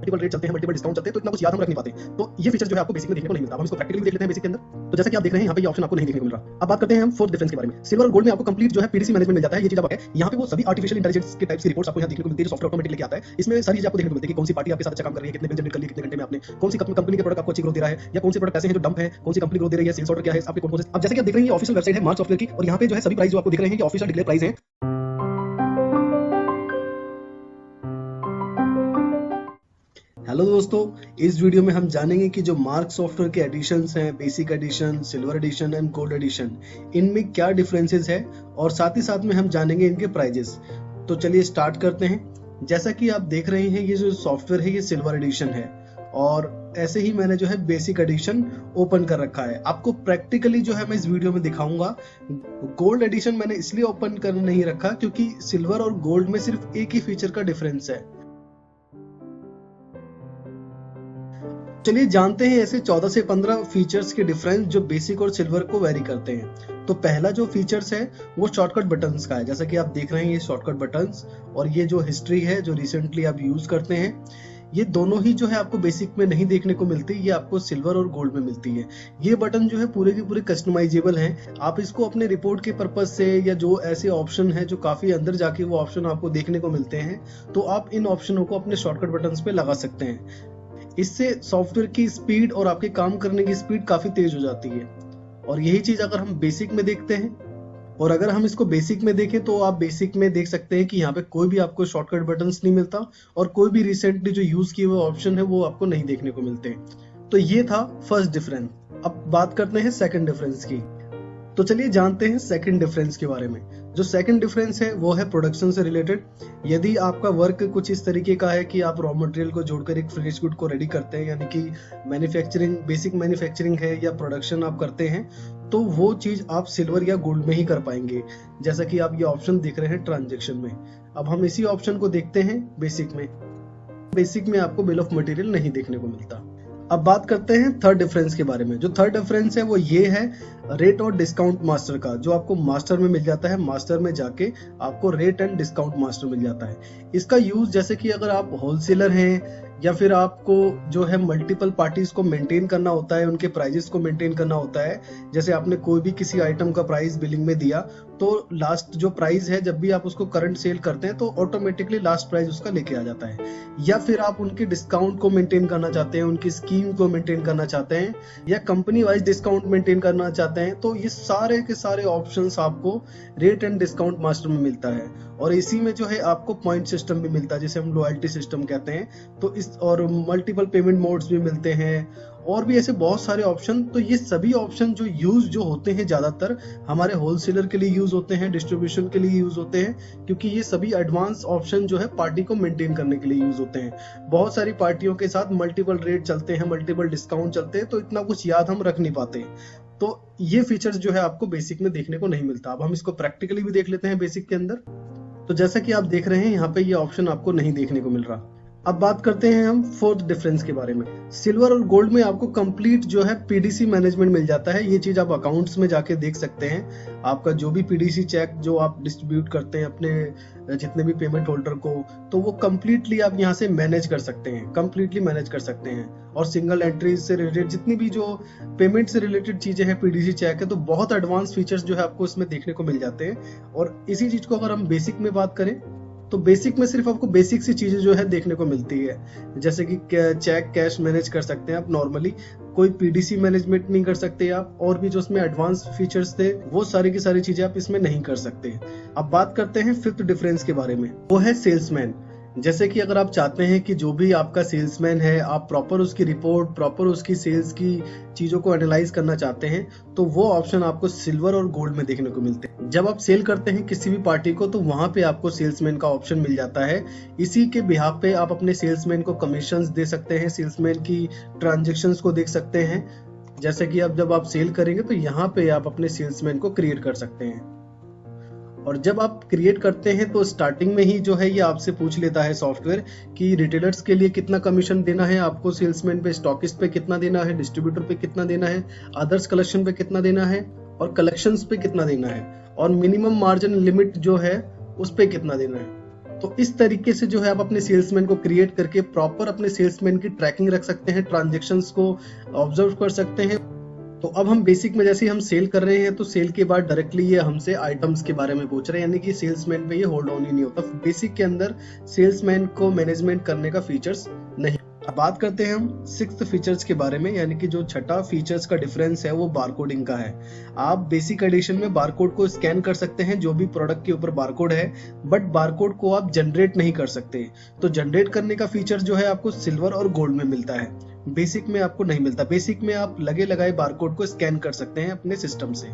Multiple rate चलते हैं, multiple discount चलते हैं, तो इतना कुछ याद हम रख नहीं पाते। तो ये फीचर जो है आपको बेसिक में देखने को नहीं मिलता। अब हम इसको प्रैक्टिकली भी देख लेते हैं बेसिक के अंदर। तो जैसा कि आप देख रहे हैं यहाँ पे ये ऑप्शन आपको नहीं देखने को मिल रहा। अब बात करते हैं हम फोर्थ डिफरेंस के बारे में। सिल्वर और गोल्ड में आपको कंप्लीट जो है पीडीसी मैनेजमेंट मिल जाता है। ये चीज आप है यहाँ पे वो सभी आर्टिफिशियल इंटेलिजेंस के टाइप्स की रिपोर्ट्स आपको यहाँ देखने को मिलती है, जो सॉफ्टवेयर ऑटोमेटिक लेके आता है। इसमें सारी चीज आपको देखने को मिलती है कि कौन सी पार्टी आपके साथ अच्छा काम कर रही है, कितने बिल जनरेट कर लिए, कितने घंटे में आपने, कौन सी कंपनी के प्रोडक्ट आपको अच्छी ग्रोथ दे रहा है, या कौन से प्रोडक्ट ऐसे हैं जो डंप है, कौन सी कंपनी ग्रोथ दे रही है, सेल्स ऑर्डर क्या है आपके, कौन कौन से। अब जैसे कि आप देख रहे हैं ये ऑफिशियल वेबसाइट है मार्क सॉफ्टवेयर की, और यहाँ पे जो है सभी प्राइस जो आपको दिख रहे हैं ये ऑफिशियल डिक्लेयर प्राइस है। हेलो दोस्तों, इस वीडियो में हम जानेंगे कि जो मार्क सॉफ्टवेयर के एडिशंस हैं, basic edition, silver edition and gold edition, इनमें क्या डिफरेंसेस है, और साथ ही साथ में हम जानेंगे इनके प्राइजेस। तो चलिए स्टार्ट करते हैं। जैसा कि आप देख रहे हैं ये जो सॉफ्टवेयर है ये सिल्वर एडिशन है, और ऐसे ही मैंने जो है बेसिक एडिशन ओपन कर रखा है। आपको प्रैक्टिकली जो है मैं इस वीडियो में दिखाऊंगा। गोल्ड एडिशन मैंने इसलिए ओपन कर नहीं रखा क्योंकि सिल्वर और गोल्ड में सिर्फ एक ही फीचर का डिफरेंस है। चलिए जानते हैं ऐसे 14 से 15 फीचर्स के डिफरेंस जो बेसिक और सिल्वर को वेरी करते हैं। तो पहला जो फीचर्स है वो शॉर्टकट बटन्स का है। जैसा कि आप देख रहे हैं ये शॉर्टकट बटन्स, और ये जो हिस्ट्री है जो रिसेंटली आप यूज करते हैं, ये दोनों ही जो है आपको बेसिक में नहीं देखने को मिलती, ये आपको सिल्वर और गोल्ड में मिलती है। ये बटन जो है पूरे के पूरे कस्टमाइजेबल हैं। आप इसको अपने रिपोर्ट के पर्पज से, या जो ऐसे ऑप्शन है जो काफी अंदर जाके वो ऑप्शन आपको देखने को मिलते हैं, तो आप इन ऑप्शनों को अपने शॉर्टकट बटन्स पे लगा सकते हैं। इससे सॉफ्टवेयर की स्पीड और आपके काम करने की स्पीड काफी तेज हो जाती है। और यही चीज अगर हम बेसिक में देखते हैं, और अगर हम इसको बेसिक में देखें तो आप बेसिक में देख सकते हैं कि यहाँ पे कोई भी आपको शॉर्टकट बटन्स नहीं मिलता, और कोई भी रिसेंटली जो यूज किए हुए ऑप्शन है वो आपको नहीं देखने को मिलते। तो ये था फर्स्ट डिफरेंस। अब बात करते हैं सेकंड डिफरेंस की। तो चलिए जानते हैं सेकंड डिफरेंस के बारे में। जो सेकंड डिफरेंस है वो है प्रोडक्शन से रिलेटेड। यदि आपका वर्क कुछ इस तरीके का है कि आप रॉ मटेरियल को जोड़कर एक फिनिश गुड को रेडी करते हैं, यानी कि मैन्युफैक्चरिंग, बेसिक मैन्युफैक्चरिंग है या प्रोडक्शन आप करते हैं, तो वो चीज आप सिल्वर या गोल्ड में ही कर पाएंगे। जैसा कि आप ये ऑप्शन देख रहे हैं ट्रांजेक्शन में। अब हम इसी ऑप्शन को देखते हैं बेसिक में। बेसिक में आपको बिल ऑफ मटेरियल नहीं देखने को मिलता। अब बात करते हैं थर्ड डिफरेंस के बारे में। जो थर्ड डिफरेंस है वो ये है रेट और डिस्काउंट मास्टर का, जो आपको मास्टर में मिल जाता है। मास्टर में जाके आपको रेट एंड डिस्काउंट मास्टर मिल जाता है। इसका यूज जैसे कि अगर आप होलसेलर हैं, या फिर आपको जो है मल्टीपल पार्टीज को मेंटेन करना होता है, उनके प्राइजेस को मेंटेन करना होता है। जैसे आपने कोई भी किसी आइटम का प्राइस बिलिंग में दिया, तो लास्ट जो प्राइस है जब भी आप उसको करंट सेल करते हैं तो ऑटोमेटिकली लास्ट प्राइस उसका लेके आ जाता है। या फिर आप उनके डिस्काउंट को मेंटेन करना चाहते हैं, उनकी स्कीम को मेंटेन करना चाहते हैं, या कंपनी वाइज डिस्काउंट मेंटेन करना चाहते हैं, तो ये सारे के सारे ऑप्शंस आपको रेट एंड डिस्काउंट मास्टर में मिलता है। और इसी में जो है आपको पॉइंट सिस्टम भी मिलता है, जिसे हम लॉयल्टी सिस्टम कहते हैं। तो इस और मल्टीपल पेमेंट मोड्स भी मिलते हैं, और भी ऐसे बहुत सारे ऑप्शन। तो ये सभी ऑप्शन जो होते हैं ज्यादातर हमारे होलसेलर के लिए यूज होते हैं, डिस्ट्रीब्यूशन के लिए यूज होते हैं, क्योंकि ये सभी एडवांस ऑप्शन जो है पार्टी को मेंटेन करने के लिए यूज होते हैं। बहुत सारी पार्टियों के साथ मल्टीपल रेट चलते हैं, मल्टीपल डिस्काउंट चलते हैं, तो इतना कुछ याद हम रख नहीं पाते। तो ये फीचर्स जो है आपको बेसिक में देखने को नहीं मिलता। अब हम इसको प्रैक्टिकली भी देख लेते हैं बेसिक के अंदर। तो जैसा कि आप देख रहे हैं यहाँ पे ये ऑप्शन आपको नहीं देखने को मिल रहा। अब बात करते हैं हम फोर्थ डिफरेंस के बारे में। सिल्वर और गोल्ड में आपको कंप्लीट जो है पीडीसी मैनेजमेंट मिल जाता है। ये चीज आप अकाउंट्स में जाके देख सकते हैं। आपका जो भी पीडीसी चेक जो आप डिस्ट्रीब्यूट करते हैं अपने जितने भी पेमेंट होल्डर को, तो वो कंप्लीटली आप यहाँ से मैनेज कर सकते हैं, कंप्लीटली मैनेज कर सकते हैं। और सिंगल एंट्रीज से रिलेटेड जितनी भी जो पेमेंट से रिलेटेड चीजें हैं, पीडीसी चेक है, तो बहुत एडवांस फीचर्स जो है आपको इसमें देखने को मिल जाते हैं। और इसी चीज को अगर हम बेसिक में बात करें, तो बेसिक में सिर्फ आपको बेसिक सी चीजें जो है देखने को मिलती है। जैसे कि चेक कैश मैनेज कर सकते हैं आप नॉर्मली, कोई पीडीसी मैनेजमेंट नहीं कर सकते आप, और भी जो उसमें एडवांस फीचर्स थे वो सारी की सारी चीजें आप इसमें नहीं कर सकते। अब बात करते हैं फिफ्थ डिफरेंस के बारे में, वो है सेल्समैन। जैसे कि अगर आप चाहते हैं कि जो भी आपका सेल्समैन है, आप प्रॉपर उसकी रिपोर्ट, प्रॉपर उसकी सेल्स की चीजों को एनालाइज करना चाहते हैं, तो वो ऑप्शन आपको सिल्वर और गोल्ड में देखने को मिलते हैं। जब आप सेल करते हैं किसी भी पार्टी को, तो वहां पे आपको सेल्समैन का ऑप्शन मिल जाता है। इसी के बिहाफ पे आप अपने सेल्समैन को कमीशंस दे सकते हैं, सेल्समैन की ट्रांजेक्शंस को देख सकते हैं। जैसे कि अब जब आप सेल करेंगे तो यहाँ पे आप अपने सेल्समैन को क्रिएट कर सकते हैं। और जब आप क्रिएट करते हैं तो स्टार्टिंग में ही जो है ये आपसे पूछ लेता है सॉफ्टवेयर कि रिटेलर्स के लिए कितना कमीशन देना है आपको, सेल्समैन पे, स्टॉकिस्ट पे कितना देना है, डिस्ट्रीब्यूटर पे कितना देना है, अदर्स कलेक्शन पे कितना देना है, और कलेक्शंस पे कितना देना है, और मिनिमम मार्जिन लिमिट जो है उस पे कितना देना है। तो इस तरीके से जो है आप अपने सेल्समैन को क्रिएट करके प्रॉपर अपने सेल्समैन की ट्रैकिंग रख सकते हैं, ट्रांजैक्शंस को ऑब्जर्व कर सकते हैं। तो अब हम बेसिक में जैसे हम सेल कर रहे हैं तो सेल के बाद डायरेक्टली ये हमसे आइटम्स के बारे में पूछ रहे हैं, यानी कि सेल्समैन पे ये होल्ड ऑन ही नहीं होता। बेसिक के अंदर सेल्समैन को मैनेजमेंट करने का फीचर्स नहीं। अब बात करते हैं हम सिक्स्थ फीचर्स के बारे में, यानी कि जो छठा फीचर्स का डिफरेंस है वो बारकोडिंग का है। आप बेसिक एडिशन में बारकोड को स्कैन कर सकते हैं, जो भी प्रोडक्ट के ऊपर बारकोड है, बट बारकोड को आप जनरेट नहीं कर सकते। तो जनरेट करने का फीचर जो है आपको सिल्वर और गोल्ड में मिलता है, बेसिक में आपको नहीं मिलता। बेसिक में आप लगे लगाए बारकोड को स्कैन कर सकते हैं अपने सिस्टम से।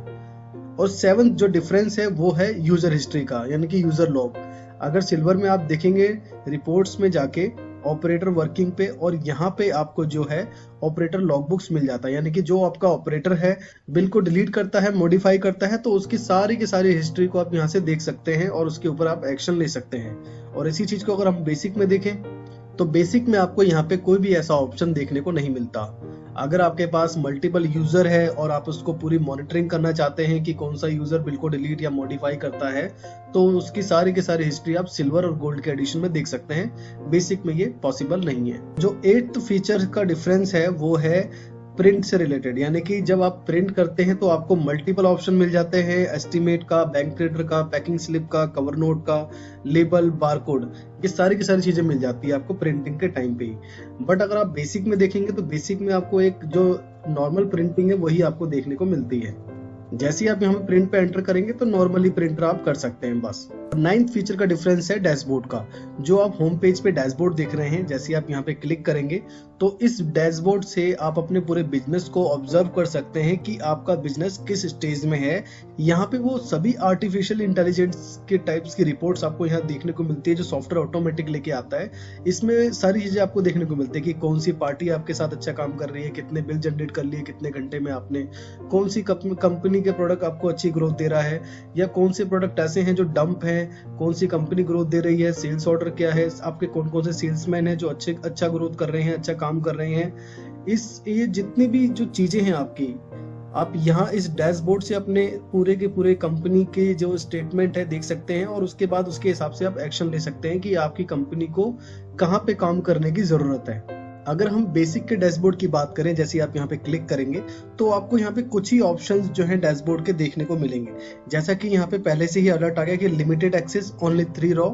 और सेवंथ जो डिफरेंस है वो है यूजर हिस्ट्री का, यानी कि यूजर लॉग। अगर सिल्वर में आप देखेंगे रिपोर्ट्स में जाके ऑपरेटर वर्किंग पे, और यहाँ पे आपको जो है ऑपरेटर लॉगबुक्स मिल जाता है, यानी कि जो आपका ऑपरेटर है बिल को डिलीट करता है, मॉडिफाई करता है, तो उसकी सारी की सारी हिस्ट्री को आप यहाँ से देख सकते हैं और उसके ऊपर आप एक्शन ले सकते हैं। और इसी चीज को अगर हम बेसिक में देखें तो बेसिक में आपको यहाँ पे कोई भी ऐसा ऑप्शन देखने को नहीं मिलता। अगर आपके पास मल्टीपल यूजर है और आप उसको पूरी मॉनिटरिंग करना चाहते हैं कि कौन सा यूजर बिल को डिलीट या मॉडिफाई करता है, तो उसकी सारी की सारी हिस्ट्री आप सिल्वर और गोल्ड के एडिशन में देख सकते हैं। बेसिक में ये पॉसिबल नहीं है। जो 8th फीचर का डिफरेंस है वो है प्रिंट से रिलेटेड, यानी कि जब आप प्रिंट करते हैं तो आपको मल्टीपल ऑप्शन मिल जाते हैं, एस्टीमेट का, बैंक ट्रेडर का, पैकिंग स्लिप का, कवर नोट का, लेबल, बारकोड, ये सारी की सारी चीजें मिल जाती है आपको प्रिंटिंग के टाइम पे ही। बट अगर आप बेसिक में देखेंगे तो बेसिक में आपको एक जो नॉर्मल प्रिंटिंग है वही आपको देखने को मिलती है। जैसे ही आप यहाँ पे प्रिंट पे एंटर करेंगे तो नॉर्मली प्रिंटर आप कर सकते हैं बस। 9th फीचर का डिफरेंस है डैशबोर्ड का। जो आप होम पेज पे डैशबोर्ड देख रहे हैं, जैसे आप यहाँ पे क्लिक करेंगे तो इस डैशबोर्ड से आप अपने पूरे बिजनेस को ऑब्जर्व कर सकते हैं कि आपका बिजनेस किस स्टेज में है। यहाँ पे वो सभी आर्टिफिशियल इंटेलिजेंस के टाइप्स की रिपोर्ट्स आपको यहाँ देखने को मिलती है, जो सॉफ्टवेयर ऑटोमेटिक लेके आता है। इसमें सारी चीजें आपको देखने को मिलती है कि कौन सी पार्टी आपके साथ अच्छा काम कर रही है, कितने बिल जनरेट कर लिए कितने घंटे में आपने, कौन सी कंपनी के प्रोडक्ट आपको अच्छी ग्रोथ दे रहा है, या कौन से प्रोडक्ट ऐसे हैं जो डंप है, कौन सी कंपनी ग्रोथ दे रही है, सेल्स ऑर्डर क्या है, आपके कौन कौन से सेल्समैन हैं जो अच्छा ग्रोथ कर रहे हैं, अच्छा काम कर रहे हैं। ये जितनी भी जो चीजें हैं आपकी, आप यहाँ इस डैशबोर्ड से अपने पूरे के पूरे कंपनी के जो स्टेटमेंट है देख सकते हैं, और उसके बाद उसके हिसाब से आप एक्शन ले सकते हैं कि आपकी कंपनी को कहाँ पे काम करने की जरूरत है। अगर हम बेसिक के डैशबोर्ड की बात करें, जैसे आप यहाँ पे क्लिक करेंगे तो आपको यहाँ पे कुछ ही ऑप्शंस जो हैं डैशबोर्ड के देखने को मिलेंगे। जैसा कि यहाँ पे पहले से ही अलर्ट आ गया कि लिमिटेड एक्सेस ओनली 3 रॉ,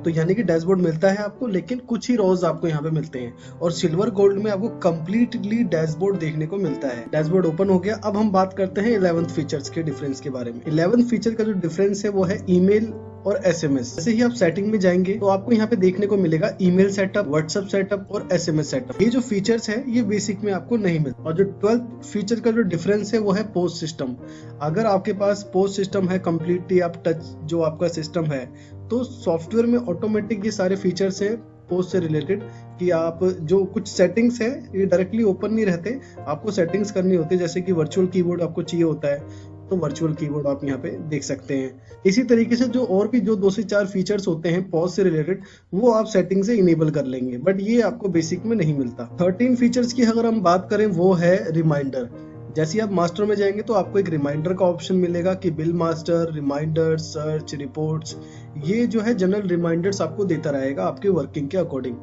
तो यानी कि डैशबोर्ड मिलता है आपको, लेकिन कुछ ही रोज आपको यहाँ पे मिलते हैं। और सिल्वर गोल्ड में आपको कंप्लीटली डैशबोर्ड देखने को मिलता है। डैशबोर्ड ओपन हो गया। अब हम बात करते हैं 11th फीचर्स के डिफरेंस के बारे में। 11th फीचर का जो डिफरेंस है वो है ईमेल और एसएमएस। जैसे ही आप सेटिंग में जाएंगे तो आपको यहाँ पे देखने को मिलेगा ईमेल सेटअप, व्हाट्सएप सेटअप और एसएमएस सेटअप। ये जो फीचर्स है ये बेसिक में आपको नहीं मिलता। और जो 12th फीचर का जो डिफरेंस है वो है पोस्ट सिस्टम। अगर आपके पास पोस्ट सिस्टम है, कंप्लीटली आप टच जो आपका सिस्टम है, तो सॉफ्टवेयर में ऑटोमेटिक ये सारे फीचर्स है पोस्ट से रिलेटेड, कि आप जो कुछ सेटिंग्स है ये डायरेक्टली ओपन नहीं रहते, आपको सेटिंग्स करनी होती है। जैसे कि वर्चुअल कीबोर्ड आपको चाहिए होता है तो वर्चुअल कीबोर्ड आप यहाँ पे देख सकते हैं। इसी तरीके से जो और भी जो 2 से 4 फीचर्स होते हैं पॉज से रिलेटेड, वो आप सेटिंग से इनेबल कर लेंगे, बट ये आपको बेसिक में नहीं मिलता। 13 फीचर्स की अगर हम बात करें वो है रिमाइंडर। जैसे आप मास्टर में जाएंगे तो आपको एक रिमाइंडर का ऑप्शन मिलेगा कि bill master, reminder, search, reports, ये जो है जनरल रिमाइंडर्स आपको देता रहेगा आपके वर्किंग के अकॉर्डिंग।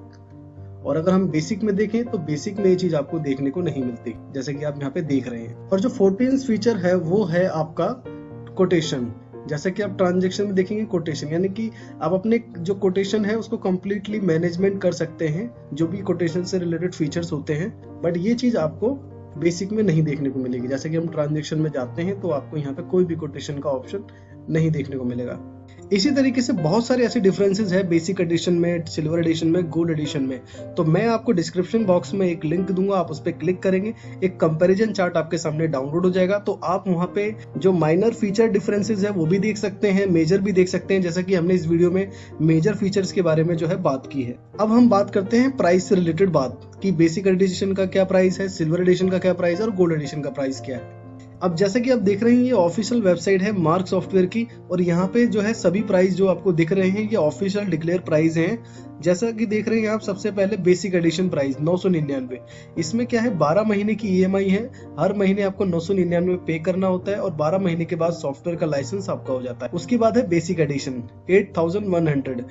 और अगर हम बेसिक में देखें तो बेसिक में ये चीज आपको देखने को नहीं मिलती, जैसे कि आप यहाँ पे देख रहे हैं। और जो 14th फीचर है वो है आपका कोटेशन। जैसे कि आप ट्रांजैक्शन में देखेंगे कोटेशन, यानी कि आप अपने जो कोटेशन है उसको कंप्लीटली मैनेजमेंट कर सकते हैं, जो भी कोटेशन से रिलेटेड फीचर्स होते हैं। बट ये चीज आपको बेसिक में नहीं देखने को मिलेगी। जैसे कि हम ट्रांजैक्शन में जाते हैं तो आपको यहाँ पे कोई भी कोटेशन का ऑप्शन नहीं देखने को मिलेगा। इसी तरीके से बहुत सारे ऐसे डिफरेंसेस है बेसिक एडिशन में, सिल्वर एडिशन में, गोल्ड एडिशन में। तो मैं आपको डिस्क्रिप्शन बॉक्स में एक लिंक दूंगा, आप उस पर क्लिक करेंगे, एक कंपैरिजन चार्ट आपके सामने डाउनलोड हो जाएगा। तो आप वहां पे जो माइनर फीचर डिफरेंसेस है वो भी देख सकते हैं, मेजर भी देख सकते हैं, जैसा कि हमने इस वीडियो में मेजर फीचर्स के बारे में जो है बात की है। अब हम बात करते हैं प्राइस से रिलेटेड बात, कि बेसिक एडिशन का क्या प्राइस है, सिल्वर एडिशन का क्या प्राइस है और गोल्ड एडिशन का प्राइस क्या है। अब जैसे कि आप देख रहे हैं ये ऑफिशियल वेबसाइट है मार्क सॉफ्टवेयर की, और यहाँ पे जो है सभी प्राइस जो आपको दिख रहे हैं ये ऑफिशियल डिक्लेयर प्राइस हैं। जैसा कि देख रहे हैं आप, सबसे पहले बेसिक एडिशन प्राइस 999। इसमें क्या है, 12 महीने की ईएमआई है, हर महीने आपको 999 पे करना होता है, और 12 महीने के बाद सॉफ्टवेयर का लाइसेंस आपका हो जाता है। उसके बाद है बेसिक एडिशन 8100।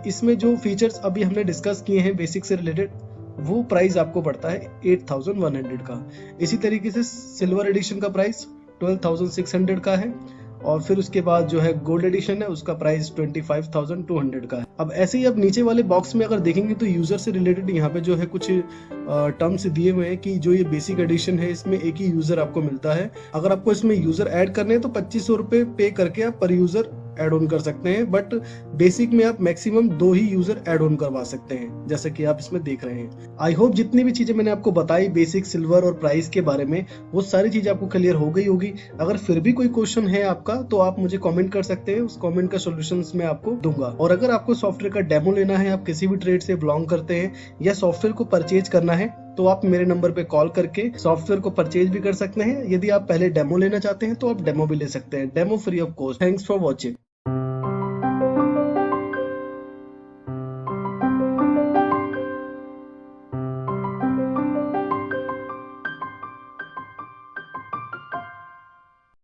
इसमें जो फीचर्स अभी हमने डिस्कस किए हैं बेसिक से रिलेटेड, वो प्राइस आपको पड़ता है 8100 का। इसी तरीके से सिल्वर एडिशन का प्राइस 12600 का है, और फिर उसके बाद जो है गोल्ड एडिशन है उसका प्राइस 25200 का है। अब ऐसे ही अब नीचे वाले बॉक्स में अगर देखेंगे तो यूजर से रिलेटेड यहाँ पे जो है कुछ टर्म्स दिए हुए हैं कि जो ये बेसिक एडिशन है इसमें एक ही यूजर आपको मिलता है। अगर आपको इसमें यूजर ऐड करने हैं तो 2500 रुपए पे करके आप पर यूजर ऐड ऑन कर सकते हैं, बट बेसिक में आप maximum 2 he user add on करवा सकते हैं, जैसे कि आप इसमें देख रहे हैं। आई होप जितनी भी चीजें मैंने आपको बताई बेसिक, सिल्वर और प्राइस के बारे में, वो सारी चीजें आपको क्लियर हो गई होगी। अगर फिर भी कोई क्वेश्चन है आपका तो आप मुझे कमेंट कर सकते हैं, उस कमेंट का सॉल्यूशन मैं आपको दूंगा। और अगर आपको सॉफ्टवेयर का डेमो लेना है, आप किसी भी ट्रेड से बिलोंग करते हैं या सॉफ्टवेयर को परचेज करना है, तो आप मेरे नंबर पे कॉल करके सॉफ्टवेयर को परचेज भी कर सकते हैं। यदि आप पहले डेमो लेना चाहते हैं तो आप डेमो भी ले सकते हैं, demo free of cost. Thanks for watching.